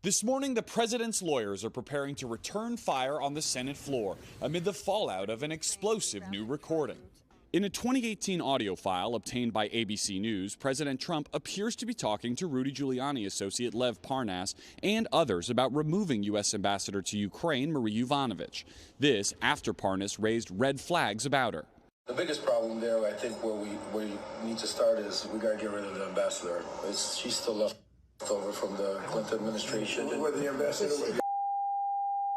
This morning, the president's lawyers are preparing to return fire on the Senate floor amid the fallout of an explosive new recording. In a 2018 audio file obtained by ABC News, President Trump appears to be talking to Rudy Giuliani associate Lev Parnas and others about removing U.S. Ambassador to Ukraine Marie Yovanovitch. This after Parnas raised red flags about her. The biggest problem there, I think, where we need to start is we got to get rid of the ambassador. She's still left over from the Clinton administration. Where the ambassador was.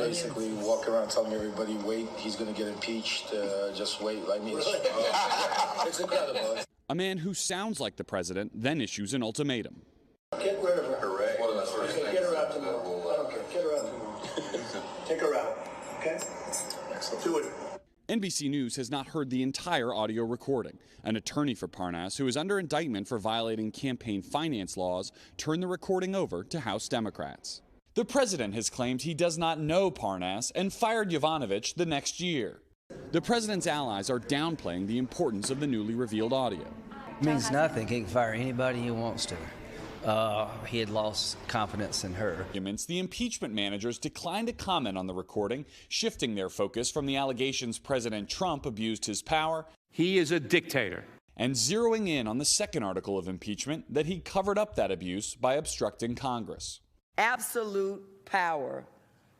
Basically, walk around telling everybody, wait, he's going to get impeached, just wait. I mean, it's incredible. A man who sounds like the president then issues an ultimatum. Get rid of her. Hooray. Get her out tomorrow. I don't care. Get her out tomorrow. Take her out. Okay? Excellent. Do it. NBC News has not heard the entire audio recording. An attorney for Parnas, who is under indictment for violating campaign finance laws, turned the recording over to House Democrats. The president has claimed he does not know Parnas and fired Yovanovitch the next year. The president's allies are downplaying the importance of the newly revealed audio. It means nothing. He can fire anybody he wants to. He had lost confidence in her. The impeachment managers declined to comment on the recording, shifting their focus from the allegations President Trump abused his power. He is a dictator. And zeroing in on the second article of impeachment, that he covered up that abuse by obstructing Congress. Absolute power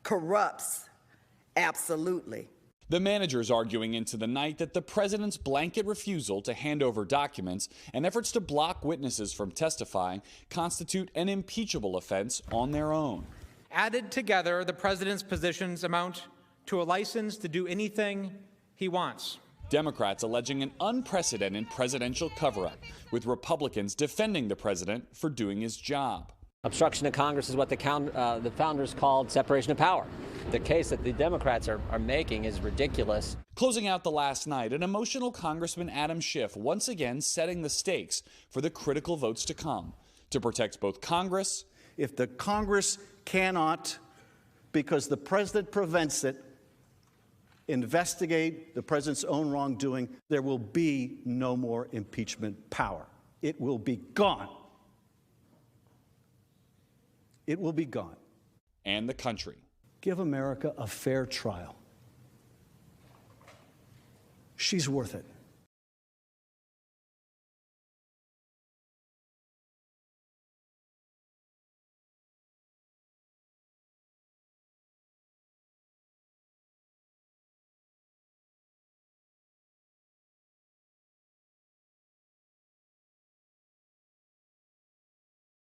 corrupts absolutely. The managers arguing into the night that the president's blanket refusal to hand over documents and efforts to block witnesses from testifying constitute an impeachable offense on their own. Added together, the president's positions amount to a license to do anything he wants. Democrats alleging an unprecedented presidential cover-up, with Republicans defending the president for doing his job. Obstruction of Congress is what the founders called separation of power. The case that the Democrats are making is ridiculous. Closing out the last night, an emotional Congressman Adam Schiff once again setting the stakes for the critical votes to come to protect both Congress. If the Congress cannot, because the president prevents it, investigate the president's own wrongdoing, there will be no more impeachment power. It will be gone. It will be gone. And the country. Give America a fair trial. She's worth it.